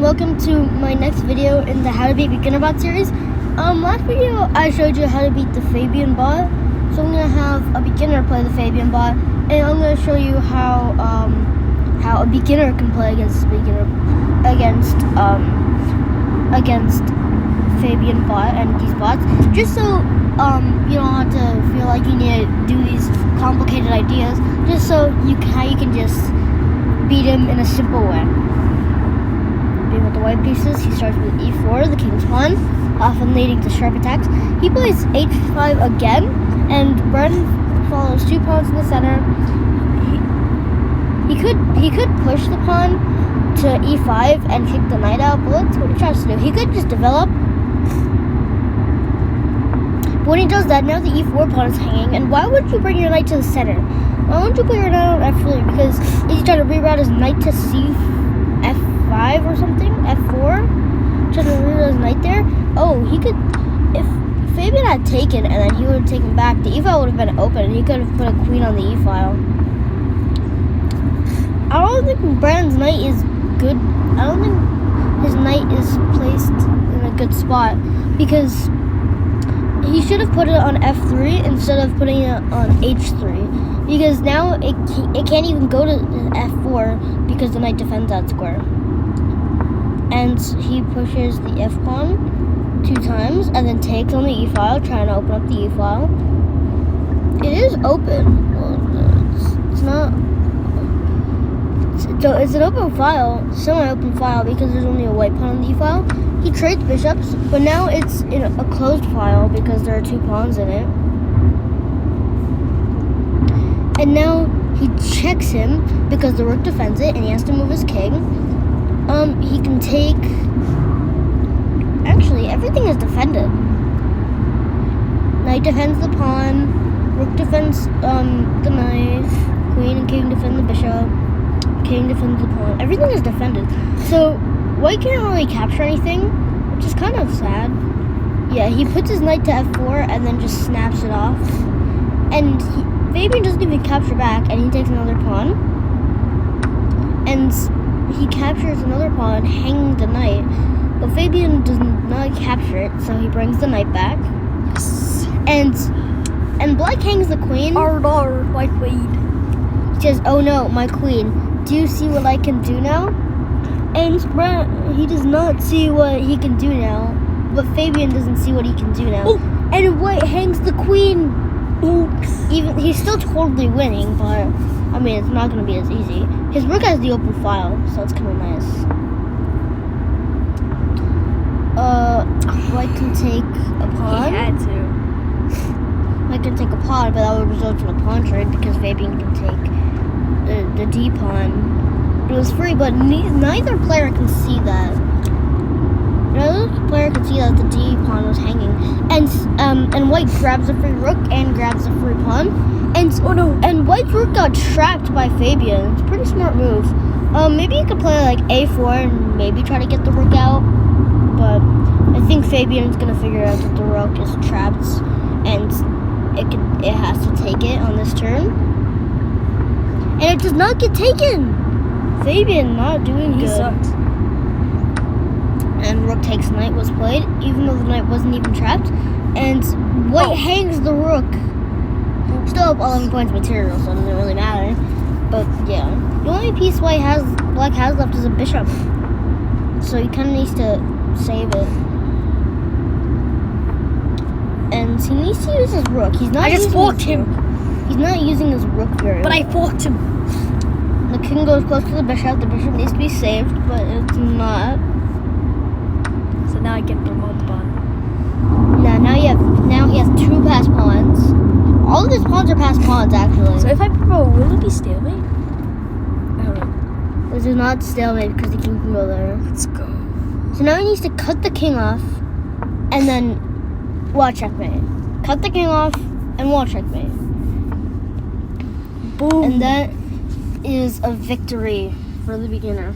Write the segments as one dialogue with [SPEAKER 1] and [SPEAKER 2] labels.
[SPEAKER 1] welcome to my next video in the How to Beat Beginner Bot series. Last video I showed you how to beat the Fabian bot, so I'm gonna have a beginner play the Fabian bot, and I'm gonna show you how a beginner can play against Fabian bot and these bots, just so you don't have to feel like you need to do these complicated ideas, just so you can just beat him in a simple way. With the white pieces, he starts with e4, the king's pawn, often leading to sharp attacks. He plays h5 again, and Bren follows 2 pawns in the center. He could push the pawn to e5 and kick the knight out, but let's see what he tries to do. He could just develop. But when he does that, now the e4 pawn is hanging, and why would you bring your knight to the center? Why wouldn't you put your knight on f3? Because he's trying to reroute his knight to f5 or something, f4, trying to reroute his knight there. Oh, he could, if Fabian had taken and then he would have taken back, the e-file would have been open and he could have put a queen on the e-file. I don't think Brandon's knight is good. I don't think his knight is placed in a good spot, because he should have put it on f3 instead of putting it on h3, because now it can't even go to f4 because the knight defends that square. And he pushes the f pawn 2 times and then takes on the e file, trying to open up the e file. It is open. Well, it's not. It's an open file, semi-open file, because there's only a white pawn on the e file. He trades bishops, but now it's in a closed file because there are 2 pawns in it. And now he checks him because the rook defends it, and he has to move his king. He can take. Actually, everything is defended. Knight defends the pawn, rook defends the knight, queen and king defend the bishop, king defends the pawn. Everything is defended. So white can't really capture anything, which is kind of sad. Yeah, he puts his knight to f4 and then just snaps it off. And Fabian doesn't even capture back, and he takes another pawn. And he captures another pawn, hanging the knight. But Fabian does not capture it, so he brings the knight back.
[SPEAKER 2] Yes.
[SPEAKER 1] And black hangs the queen.
[SPEAKER 2] Arr, white queen.
[SPEAKER 1] He says, "Oh no, my queen. Do you see what I can do now?" And he does not see what he can do now. But Fabian doesn't see what he can do now.
[SPEAKER 2] Oh.
[SPEAKER 1] And white hangs the queen.
[SPEAKER 2] Oops.
[SPEAKER 1] Even he's still totally winning, but I mean, it's not going to be as easy. His rook has the open file, so it's kind of nice. White can take a pawn.
[SPEAKER 2] He had to.
[SPEAKER 1] White can take a pawn, but that would result in a pawn trade because Fabian can take the d pawn. It was free, but neither player can see that. Neither player could see that the d pawn was hanging, and white grabs a free rook and grabs a free pawn, and
[SPEAKER 2] oh no!
[SPEAKER 1] And white's rook got trapped by Fabian. It's a pretty smart move. Maybe you could play like a4 and maybe try to get the rook out, but I think Fabian's gonna figure out that the rook is trapped, and it has to take it on this turn, and it does not get taken. Fabian not doing good.
[SPEAKER 2] He sucked.
[SPEAKER 1] And rook takes knight was played, even though the knight wasn't even trapped. And white hangs the rook. Still up 11 points material, so it doesn't really matter. But yeah, the only piece black has left is a bishop. So he kind of needs to save it. And he needs to use his rook. He's not.
[SPEAKER 2] I just forked him.
[SPEAKER 1] He's not using his rook very well.
[SPEAKER 2] But I forked him.
[SPEAKER 1] The king goes close to the bishop. The bishop needs to be saved, but it's not.
[SPEAKER 2] So now I can promote the pawn.
[SPEAKER 1] Now he has 2 passed pawns. All of his pawns are passed pawns, actually.
[SPEAKER 2] So if I promote, will it be stalemate? I don't know.
[SPEAKER 1] This is not stalemate because the king can go there.
[SPEAKER 2] Let's go.
[SPEAKER 1] So now he needs to cut the king off, and then watch checkmate. Cut the king off and watch checkmate.
[SPEAKER 2] Boom.
[SPEAKER 1] And that is a victory for the beginner.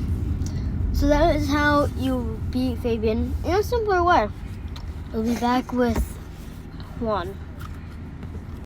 [SPEAKER 1] So that is how you beat Fabian in a simpler way. We'll be back with Juan.